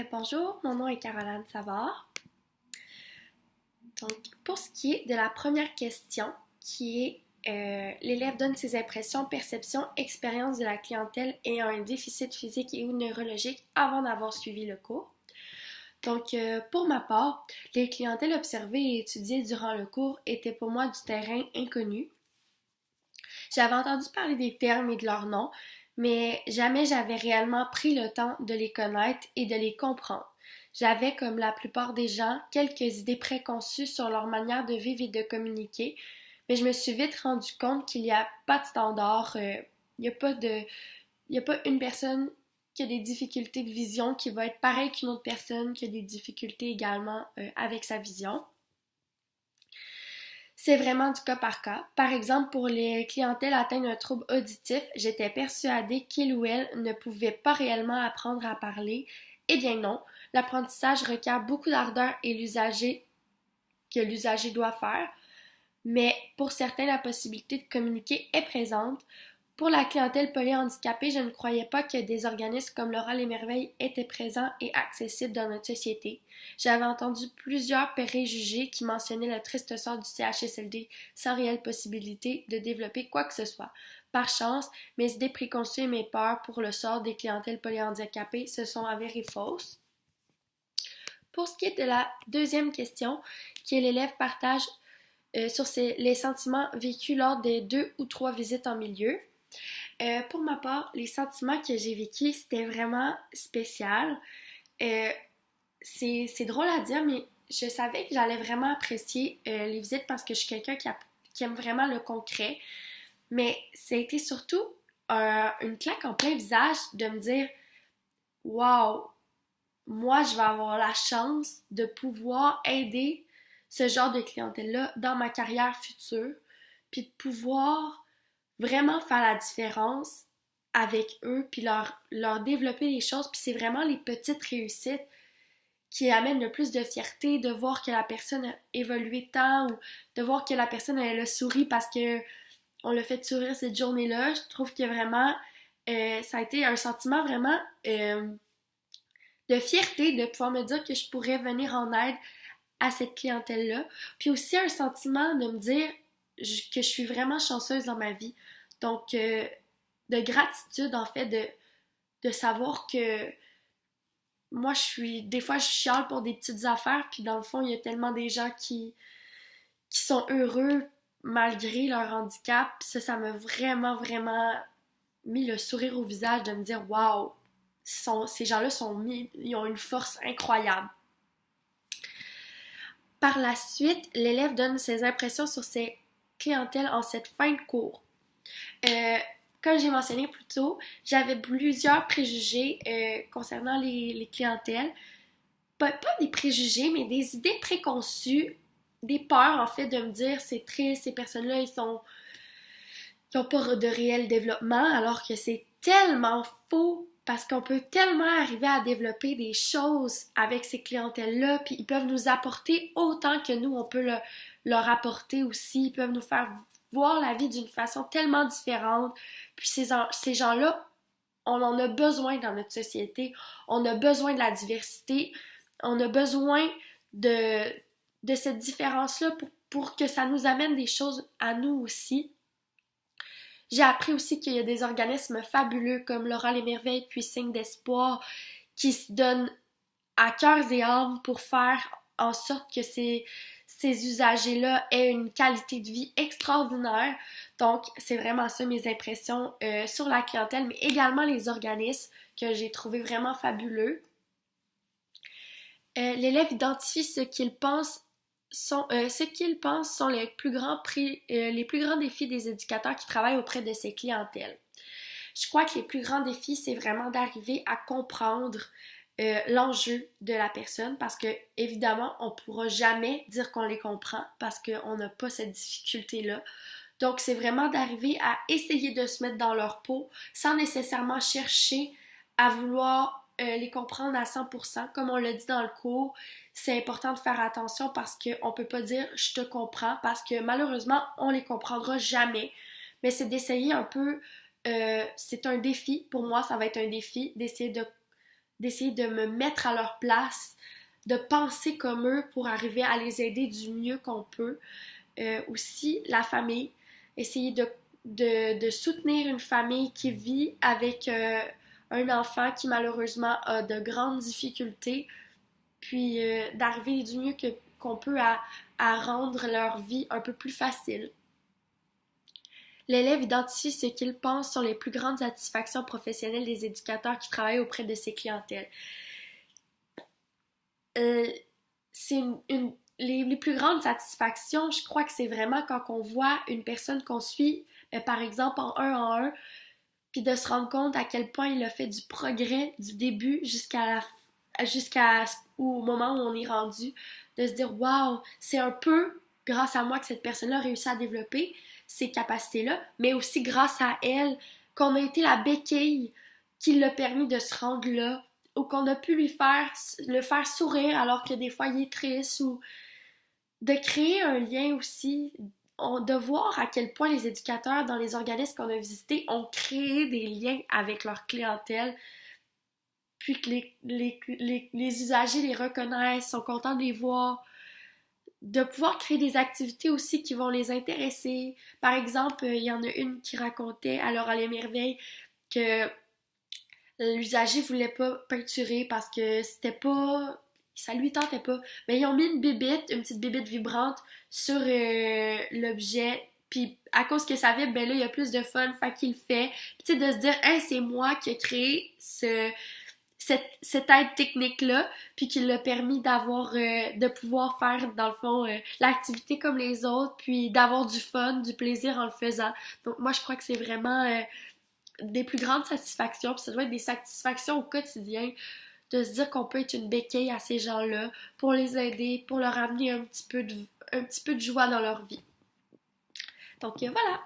Bonjour, mon nom est Caroline Savard. Donc, pour ce qui est de la première question, qui est l'élève donne ses impressions, perceptions, expériences de la clientèle ayant un déficit physique et ou neurologique avant d'avoir suivi le cours. Donc, pour ma part, les clientèles observées et étudiées durant le cours étaient pour moi du terrain inconnu. J'avais entendu parler des termes et de leurs noms, mais jamais j'avais réellement pris le temps de les connaître et de les comprendre. J'avais, comme la plupart des gens, quelques idées préconçues sur leur manière de vivre et de communiquer, mais je me suis vite rendu compte qu'il n'y a pas de standard, il n'y a pas de, il y a pas une personne qui a des difficultés de vision qui va être pareille qu'une autre personne qui a des difficultés également avec sa vision. C'est vraiment du cas par cas. Par exemple, pour les clientèles atteintes d'un trouble auditif, j'étais persuadée qu'il ou elle ne pouvait pas réellement apprendre à parler. Eh bien non, l'apprentissage requiert beaucoup d'ardeur et l'usager doit faire, mais pour certains, la possibilité de communiquer est présente. Pour la clientèle polyhandicapée, je ne croyais pas que des organismes comme Laura les Merveilles étaient présents et accessibles dans notre société. J'avais entendu plusieurs préjugés qui mentionnaient le triste sort du CHSLD sans réelle possibilité de développer quoi que ce soit. Par chance, mes idées préconçues et mes peurs pour le sort des clientèles polyhandicapées se sont avérées fausses. Pour ce qui est de la deuxième question, qui est l'élève partage sur les sentiments vécus lors des 2 ou 3 visites en milieu. Pour ma part, les sentiments que j'ai vécus, c'était vraiment spécial. C'est drôle à dire, mais je savais que j'allais vraiment apprécier les visites parce que je suis quelqu'un qui aime vraiment le concret. Mais ça a été surtout une claque en plein visage de me dire « Wow, moi, je vais avoir la chance de pouvoir aider ce genre de clientèle-là dans ma carrière future, puis de pouvoir vraiment faire la différence avec eux, puis leur développer les choses, puis c'est vraiment les petites réussites qui amènent le plus de fierté, de voir que la personne a évolué tant, ou de voir que la personne, elle a souri parce que on l'a fait sourire cette journée-là. Je trouve que vraiment, ça a été un sentiment vraiment de fierté de pouvoir me dire que je pourrais venir en aide à cette clientèle-là. Puis aussi un sentiment de me dire que je suis vraiment chanceuse dans ma vie. Donc, de gratitude, en fait, de savoir que moi, des fois, je chiale pour des petites affaires, puis dans le fond, il y a tellement des gens qui sont heureux malgré leur handicap. Ça m'a vraiment, vraiment mis le sourire au visage de me dire, waouh, ces gens-là ils ont une force incroyable. Par la suite, l'élève donne ses impressions sur ses clientèles en cette fin de cours. Comme j'ai mentionné plus tôt, j'avais plusieurs préjugés concernant les clientèles. Pas des préjugés, mais des idées préconçues, des peurs en fait de me dire c'est triste, ces personnes-là, ils n'ont pas de réel développement, alors que c'est tellement faux parce qu'on peut tellement arriver à développer des choses avec ces clientèles-là, puis ils peuvent nous apporter autant que nous, on peut leur apporter aussi, ils peuvent nous faire voir la vie d'une façon tellement différente. Puis ces gens-là, on en a besoin dans notre société, on a besoin de la diversité, on a besoin de cette différence-là pour que ça nous amène des choses à nous aussi. J'ai appris aussi qu'il y a des organismes fabuleux comme Laura les Merveilles puis Signe d'espoir qui se donnent à cœur et âme pour faire en sorte que ces usagers-là aient une qualité de vie extraordinaire. Donc, c'est vraiment ça mes impressions sur la clientèle, mais également les organismes que j'ai trouvé vraiment fabuleux. L'élève identifie ce qu'il pense sont les plus grands défis des éducateurs qui travaillent auprès de ces clientèles. Je crois que les plus grands défis, c'est vraiment d'arriver à comprendre l'enjeu de la personne parce que, évidemment, on ne pourra jamais dire qu'on les comprend parce qu'on n'a pas cette difficulté-là. Donc, c'est vraiment d'arriver à essayer de se mettre dans leur peau sans nécessairement chercher à vouloir les comprendre à 100%. Comme on l'a dit dans le cours, c'est important de faire attention parce qu'on ne peut pas dire « je te comprends » parce que malheureusement, on ne les comprendra jamais. Mais c'est d'essayer un peu, c'est un défi, pour moi ça va être un défi, d'essayer d'essayer de me mettre à leur place, de penser comme eux pour arriver à les aider du mieux qu'on peut. Aussi, la famille, essayer de soutenir une famille qui vit avec un enfant qui malheureusement a de grandes difficultés, puis d'arriver du mieux qu'on peut à rendre leur vie un peu plus facile. L'élève identifie ce qu'il pense sont les plus grandes satisfactions professionnelles des éducateurs qui travaillent auprès de ses clientèles. C'est les plus grandes satisfactions, je crois que c'est vraiment quand on voit une personne qu'on suit, par exemple en un, puis de se rendre compte à quel point il a fait du progrès du début jusqu'au moment où on est rendu, de se dire waouh, c'est un peu grâce à moi que cette personne-là a réussi à développer ces capacités-là, mais aussi grâce à elle qu'on a été la béquille qui l'a permis de se rendre là, ou qu'on a pu le faire sourire alors que des fois il est triste, ou de créer un lien aussi, de voir à quel point les éducateurs dans les organismes qu'on a visités ont créé des liens avec leur clientèle, puis que les usagers les reconnaissent, sont contents de les voir, de pouvoir créer des activités aussi qui vont les intéresser. Par exemple, il y en a une qui racontait à Laura les Merveilles que l'usager voulait pas peinturer parce que c'était pas... ça lui tentait pas. Mais ils ont mis une petite bébête vibrante sur l'objet. Puis à cause que ça vibre, ben là, il y a plus de fun, fait qu'il le fait. Puis tu sais, de se dire, hey, c'est moi qui ai créé cette aide technique-là, puis qui l'a permis de pouvoir faire, dans le fond, l'activité comme les autres, puis d'avoir du fun, du plaisir en le faisant. Donc moi, je crois que c'est vraiment des plus grandes satisfactions, puis ça doit être des satisfactions au quotidien, de se dire qu'on peut être une béquille à ces gens-là pour les aider, pour leur amener un petit peu de joie dans leur vie. Donc voilà!